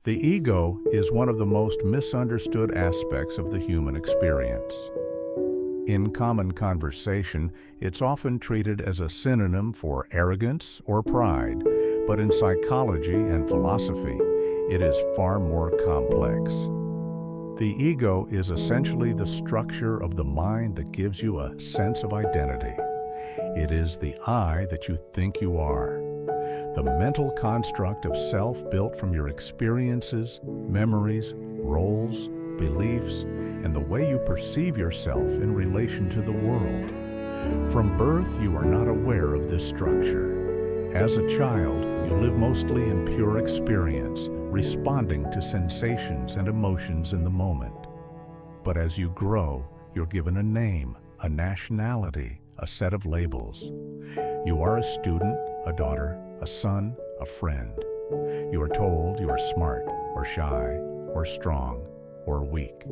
The ego is one of the most misunderstood aspects of the human experience. In common conversation, it's often treated as a synonym for arrogance or pride, but in psychology and philosophy, it is far more complex. The ego is essentially the structure of the mind that gives you a sense of identity. It is the I that you think you are. The mental construct of self built from your experiences, memories, roles, beliefs, and the way you perceive yourself in relation to the world. From birth, you are not aware of this structure. As a child, you live mostly in pure experience, responding to sensations and emotions in the moment. But as you grow, you're given a name, a nationality, a set of labels. You are a student, a daughter, a son, a friend. You are told you are smart, or shy, or strong, or weak.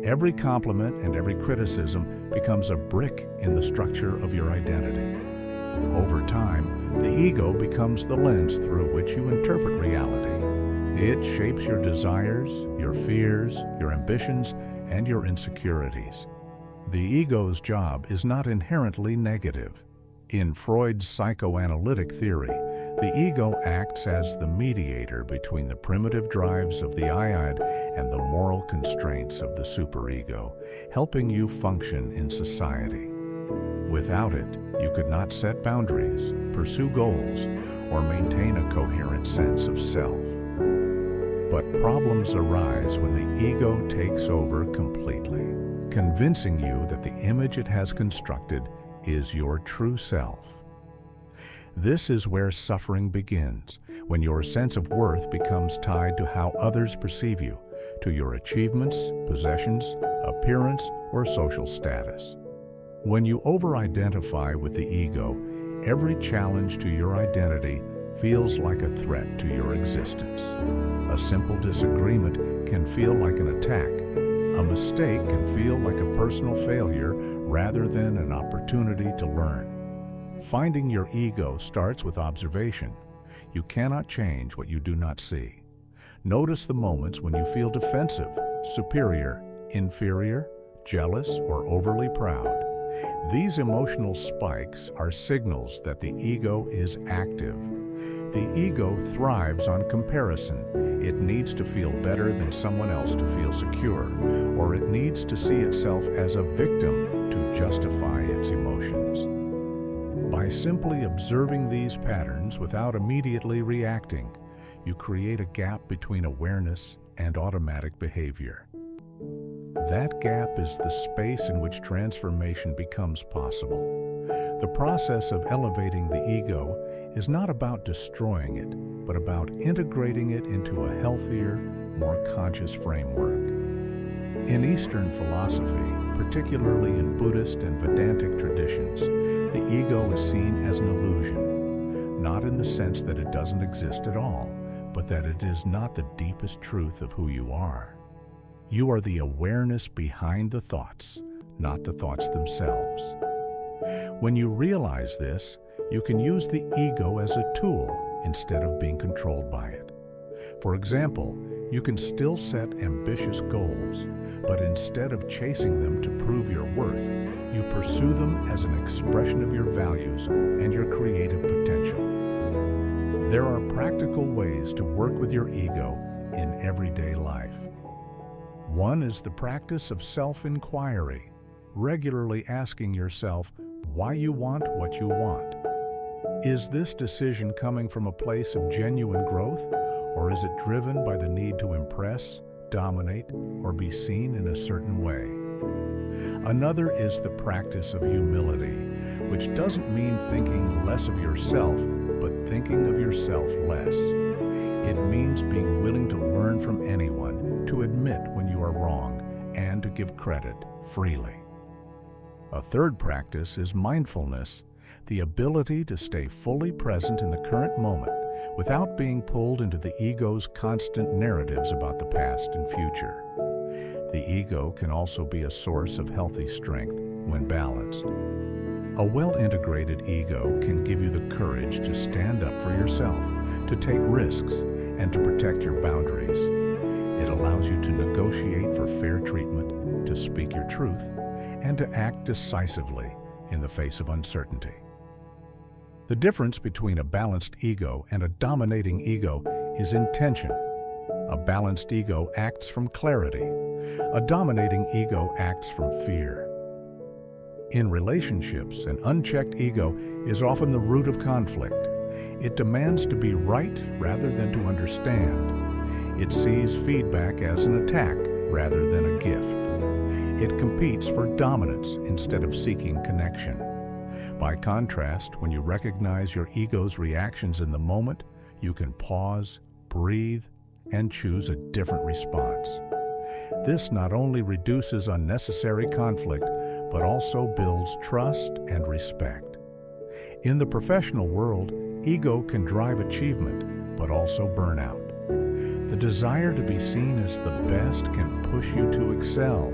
Every compliment and every criticism becomes a brick in the structure of your identity. Over time, the ego becomes the lens through which you interpret reality. It shapes your desires, your fears, your ambitions, and your insecurities. The ego's job is not inherently negative. In Freud's psychoanalytic theory, the ego acts as the mediator between the primitive drives of the iad and the moral constraints of the superego, helping you function in society. Without it, you could not set boundaries, pursue goals, or maintain a coherent sense of self. But problems arise when the ego takes over completely, convincing you that the image it has constructed is your true self. This is where suffering begins, when your sense of worth becomes tied to how others perceive you, to your achievements, possessions, appearance, or social status. When you over-identify with the ego, every challenge to your identity feels like a threat to your existence. A simple disagreement can feel like an attack. A mistake can feel like a personal failure rather than an opportunity to learn. Finding your ego starts with observation. You cannot change what you do not see. Notice the moments when you feel defensive, superior, inferior, jealous, or overly proud. These emotional spikes are signals that the ego is active. The ego thrives on comparison. It needs to feel better than someone else to feel secure, or it needs to see itself as a victim to justify its emotions. By simply observing these patterns without immediately reacting, you create a gap between awareness and automatic behavior. That gap is the space in which transformation becomes possible. The process of elevating the ego is not about destroying it, but about integrating it into a healthier, more conscious framework. In Eastern philosophy, particularly in Buddhist and Vedantic traditions, the ego is seen as an illusion, not in the sense that it doesn't exist at all, but that it is not the deepest truth of who you are. You are the awareness behind the thoughts, not the thoughts themselves. When you realize this, you can use the ego as a tool instead of being controlled by it. For example, you can still set ambitious goals, but instead of chasing them to prove your worth, you pursue them as an expression of your values and your creative potential. There are practical ways to work with your ego in everyday life. One is the practice of self-inquiry, regularly asking yourself why you want what you want. Is this decision coming from a place of genuine growth, or is it driven by the need to impress, dominate, or be seen in a certain way? Another is the practice of humility, which doesn't mean thinking less of yourself, but thinking of yourself less. It means being willing to learn from anyone, to admit when you are wrong, and to give credit freely. A third practice is mindfulness, the ability to stay fully present in the current moment without being pulled into the ego's constant narratives about the past and future. The ego can also be a source of healthy strength when balanced. A well-integrated ego can give you the courage to stand up for yourself, to take risks, and to protect your boundaries. It allows you to negotiate for fair treatment, to speak your truth, and to act decisively in the face of uncertainty. The difference between a balanced ego and a dominating ego is intention. A balanced ego acts from clarity. A dominating ego acts from fear. In relationships, an unchecked ego is often the root of conflict. It demands to be right rather than to understand. It sees feedback as an attack rather than a gift. It competes for dominance instead of seeking connection. By contrast, when you recognize your ego's reactions in the moment, you can pause, breathe, and choose a different response. This not only reduces unnecessary conflict, but also builds trust and respect. In the professional world, ego can drive achievement, but also burnout. The desire to be seen as the best can push you to excel,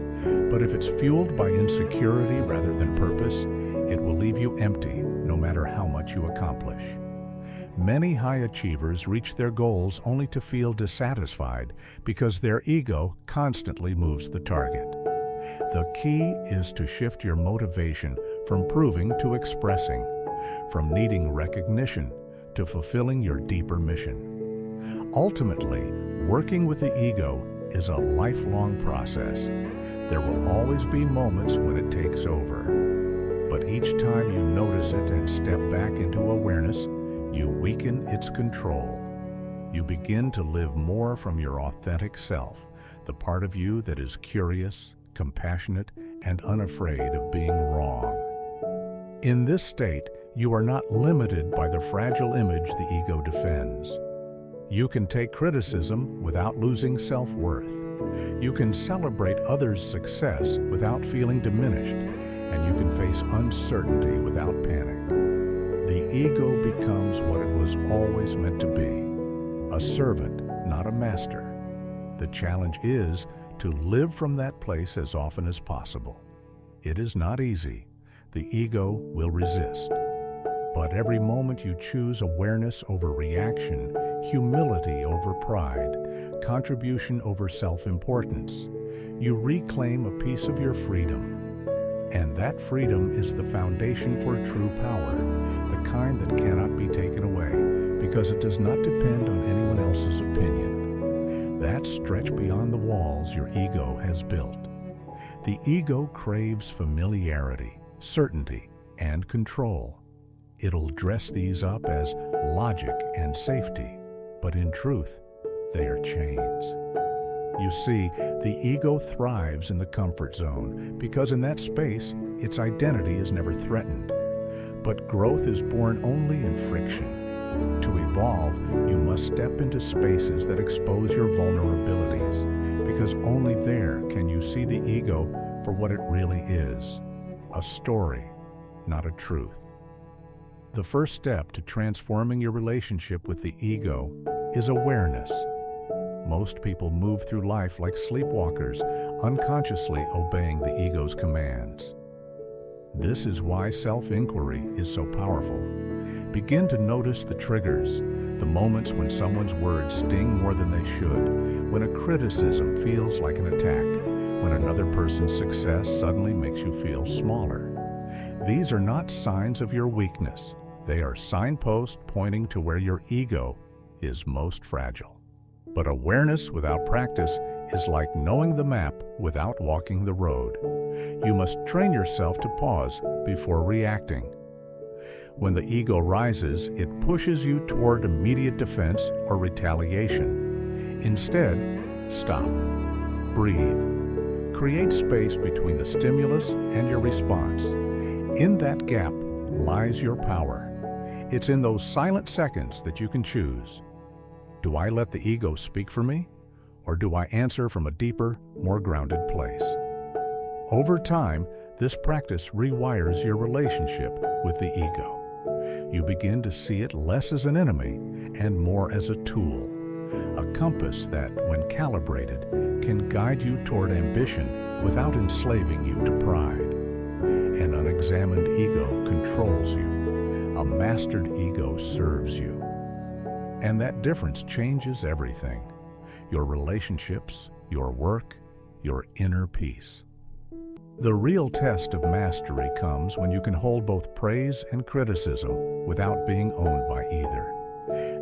but if it's fueled by insecurity rather than purpose, it will leave you empty no matter how much you accomplish. Many high achievers reach their goals only to feel dissatisfied because their ego constantly moves the target. The key is to shift your motivation from proving to expressing, from needing recognition to fulfilling your deeper mission. Ultimately, working with the ego is a lifelong process. There will always be moments when it takes over. But each time you notice it and step back into awareness, you weaken its control. You begin to live more from your authentic self, the part of you that is curious, compassionate, and unafraid of being wrong. In this state, you are not limited by the fragile image the ego defends. You can take criticism without losing self-worth. You can celebrate others' success without feeling diminished, and you can face uncertainty without panic. The ego becomes what it was always meant to be, a servant, not a master. The challenge is to live from that place as often as possible. It is not easy. The ego will resist. But every moment you choose awareness over reaction, humility over pride, contribution over self-importance, you reclaim a piece of your freedom. And that freedom is the foundation for true power, the kind that cannot be taken away because it does not depend on anyone else's opinion. That stretch beyond the walls your ego has built. The ego craves familiarity, certainty, and control. It'll dress these up as logic and safety, but in truth, they are chains. You see, the ego thrives in the comfort zone because in that space, its identity is never threatened. But growth is born only in friction. To evolve, you must step into spaces that expose your vulnerabilities, because only there can you see the ego for what it really is, a story, not a truth. The first step to transforming your relationship with the ego is awareness. Most people move through life like sleepwalkers, unconsciously obeying the ego's commands. This is why self-inquiry is so powerful. Begin to notice the triggers, the moments when someone's words sting more than they should, when a criticism feels like an attack, when another person's success suddenly makes you feel smaller. These are not signs of your weakness. They are signposts pointing to where your ego is most fragile. But awareness without practice is like knowing the map without walking the road. You must train yourself to pause before reacting. When the ego rises, it pushes you toward immediate defense or retaliation. Instead, stop, breathe, create space between the stimulus and your response. In that gap lies your power. It's in those silent seconds that you can choose. Do I let the ego speak for me, or do I answer from a deeper, more grounded place? Over time, this practice rewires your relationship with the ego. You begin to see it less as an enemy and more as a tool, a compass that, when calibrated, can guide you toward ambition without enslaving you to pride. An unexamined ego controls you. A mastered ego serves you. And that difference changes everything: your relationships, your work, your inner peace. The real test of mastery comes when you can hold both praise and criticism without being owned by either.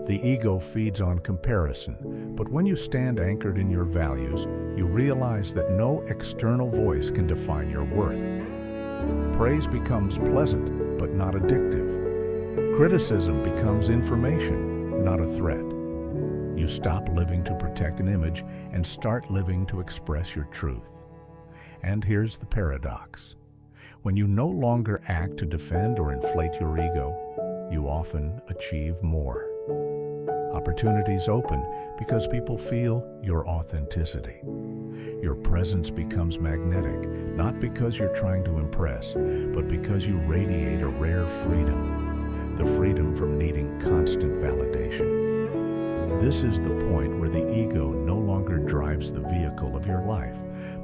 The ego feeds on comparison, but when you stand anchored in your values, you realize that no external voice can define your worth. Praise becomes pleasant, but not addictive. Criticism becomes information, not a threat. You stop living to protect an image and start living to express your truth. And here's the paradox. When you no longer act to defend or inflate your ego, you often achieve more. Opportunities open because people feel your authenticity. Your presence becomes magnetic, not because you're trying to impress, but because you radiate a rare freedom, the freedom from needing constant validation. This is the point where the ego no longer drives the vehicle of your life,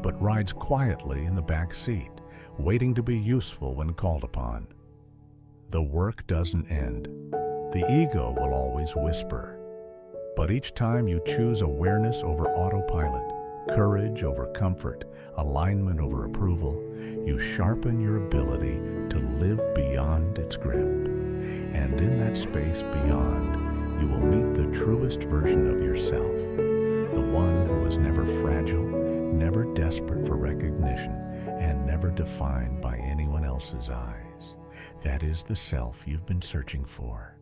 but rides quietly in the back seat, waiting to be useful when called upon. The work doesn't end. The ego will always whisper. But each time you choose awareness over autopilot, courage over comfort, alignment over approval, you sharpen your ability to live beyond its grip. And in that space beyond, you will meet the truest version of yourself, the one who was never fragile, never desperate for recognition, and never defined by anyone else's eyes. That is the self you've been searching for.